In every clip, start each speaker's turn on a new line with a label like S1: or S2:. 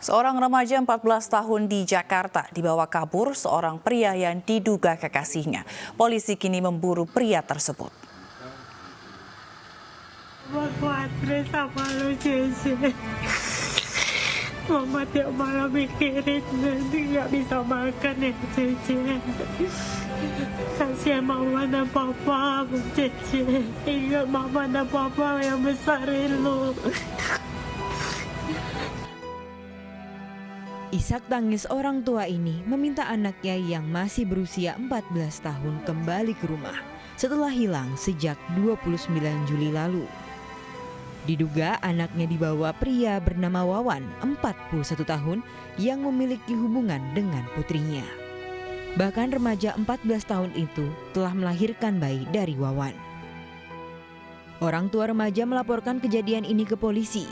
S1: Seorang remaja 14 tahun di Jakarta dibawa kabur seorang pria yang diduga kekasihnya. Polisi kini memburu pria tersebut.
S2: Khawatir sama lu, Cici. Mama tiap malam mikirin nanti nggak bisa makan ya, Cici. Kasihan mama dan papa, Cici. Ingat mama dan papa yang besarin lu.
S3: Isak tangis orang tua ini meminta anaknya yang masih berusia 14 tahun kembali ke rumah setelah hilang sejak 29 Juli lalu. Diduga anaknya dibawa pria bernama Wawan, 41 tahun, yang memiliki hubungan dengan putrinya. Bahkan remaja 14 tahun itu telah melahirkan bayi dari Wawan. Orang tua remaja melaporkan kejadian ini ke polisi.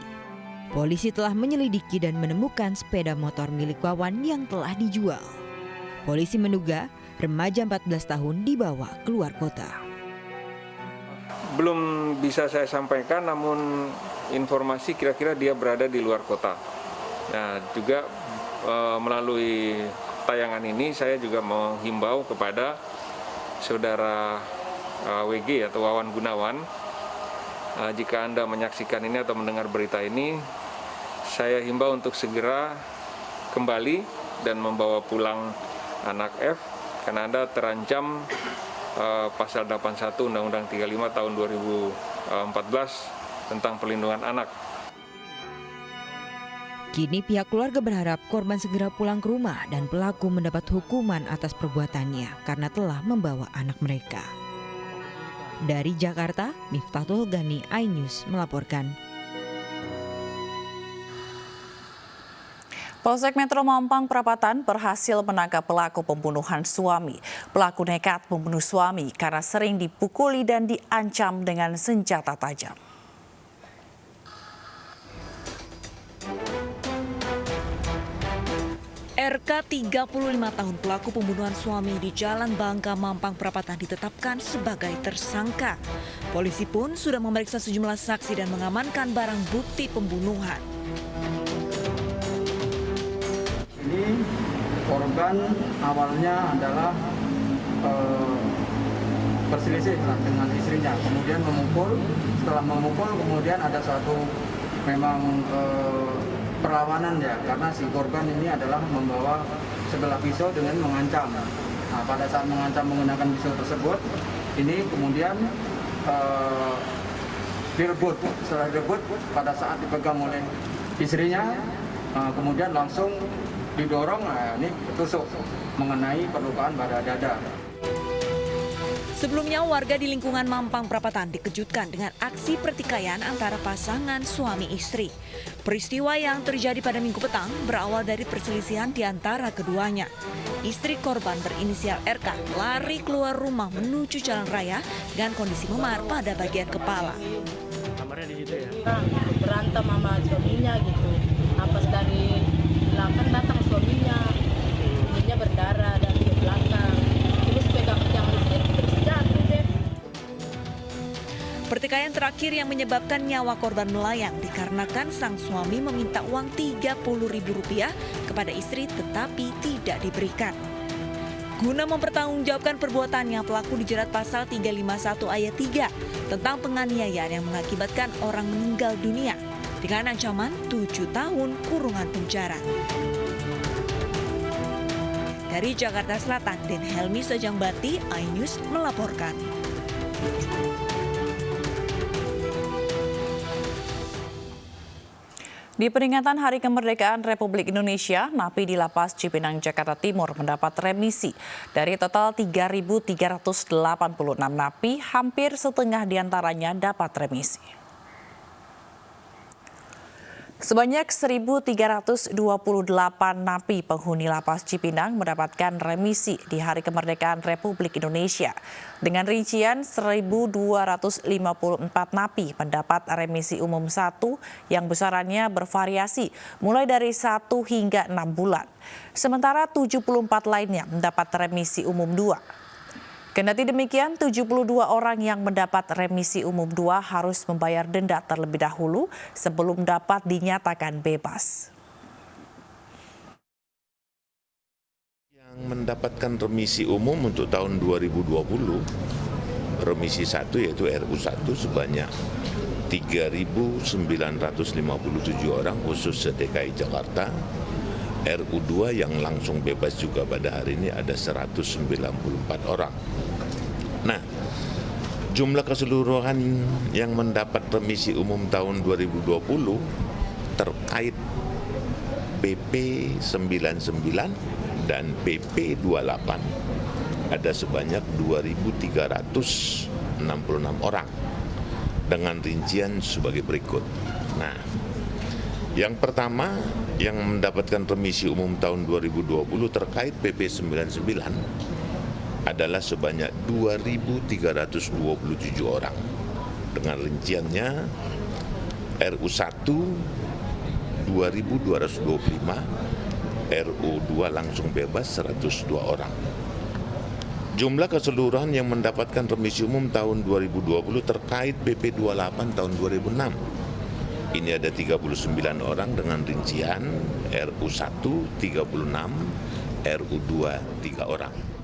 S3: Polisi telah menyelidiki dan menemukan sepeda motor milik Wawan yang telah dijual. Polisi menduga remaja 14 tahun dibawa keluar kota.
S4: Belum bisa saya sampaikan, namun informasi kira-kira dia berada di luar kota. Nah, juga melalui tayangan ini saya juga menghimbau kepada saudara WG atau Wawan Gunawan, jika Anda menyaksikan ini atau mendengar berita ini, saya himbau untuk segera kembali dan membawa pulang anak F, karena Anda terancam pasal 81 Undang-Undang 35 tahun 2014 tentang perlindungan anak.
S3: Kini pihak keluarga berharap korban segera pulang ke rumah dan pelaku mendapat hukuman atas perbuatannya karena telah membawa anak mereka. Dari Jakarta, Miftahul Gani, iNews melaporkan.
S1: Polsek Metro Mampang Perapatan berhasil menangkap pelaku pembunuhan suami. Pelaku nekat membunuh suami karena sering dipukuli dan diancam dengan senjata tajam.
S5: RK 35 tahun pelaku pembunuhan suami di Jalan Bangka Mampang Perapatan ditetapkan sebagai tersangka. Polisi pun sudah memeriksa sejumlah saksi dan mengamankan barang bukti pembunuhan.
S6: Ini korban awalnya adalah berselisih dengan istrinya, kemudian memukul. Setelah memukul, kemudian ada suatu memang perlawanan ya, karena si korban ini adalah membawa sebelah pisau dengan mengancam. Nah, pada saat mengancam menggunakan pisau tersebut, ini kemudian direbut. Setelah direbut, pada saat dipegang oleh istrinya, kemudian langsung didorong, ini tusuk mengenai perlukaan pada dada.
S5: Sebelumnya warga di lingkungan Mampang Perapatan dikejutkan dengan aksi pertikaian antara pasangan suami istri. Peristiwa yang terjadi pada Minggu petang berawal dari perselisihan di antara keduanya. Istri korban berinisial RK lari keluar rumah menuju jalan raya dengan kondisi memar pada bagian kepala.
S7: Kamarnya di situ ya?
S8: Berantem sama suaminya gitu. Napas dari belakang datang suaminya berdarah dari belakang, terus pegang yang listrik terus jatuh deh.
S5: Pertikaian terakhir yang menyebabkan nyawa korban melayang dikarenakan sang suami meminta uang Rp30.000 kepada istri tetapi tidak diberikan. Guna mempertanggungjawabkan perbuatannya, pelaku dijerat pasal 351 ayat 3 tentang penganiayaan yang mengakibatkan orang meninggal dunia dengan ancaman 7 tahun kurungan penjara. Dari Jakarta Selatan, Den Helmi Sajangbati, iNews melaporkan.
S1: Di peringatan Hari Kemerdekaan Republik Indonesia, napi di Lapas Cipinang, Jakarta Timur mendapat remisi. Dari total 3.386 napi, hampir setengah diantaranya dapat remisi. Sebanyak 1.328 napi penghuni Lapas Cipinang mendapatkan remisi di Hari Kemerdekaan Republik Indonesia. Dengan rincian 1.254 napi mendapat remisi umum 1 yang besarannya bervariasi mulai dari 1 hingga 6 bulan. Sementara 74 lainnya mendapat remisi umum 2. Kendati demikian, 72 orang yang mendapat remisi umum 2 harus membayar denda terlebih dahulu sebelum dapat dinyatakan bebas.
S9: Mendapatkan remisi umum untuk tahun 2020, remisi 1 yaitu RU1 sebanyak 3.957 orang khusus DKI Jakarta. RU2 yang langsung bebas juga pada hari ini ada 194 orang. Nah, jumlah keseluruhan yang mendapat remisi umum tahun 2020 terkait PP 99 dan PP 28 ada sebanyak 2.366 orang dengan rincian sebagai berikut. Nah, yang pertama yang mendapatkan remisi umum tahun 2020 terkait PP 99 adalah sebanyak 2.327 orang dengan rinciannya RU1 2.225, RU2 langsung bebas 102 orang. Jumlah keseluruhan yang mendapatkan remisi umum tahun 2020 terkait PP 28 tahun 2006. Ini ada 39 orang dengan rincian RU1 36, RU2 3 orang.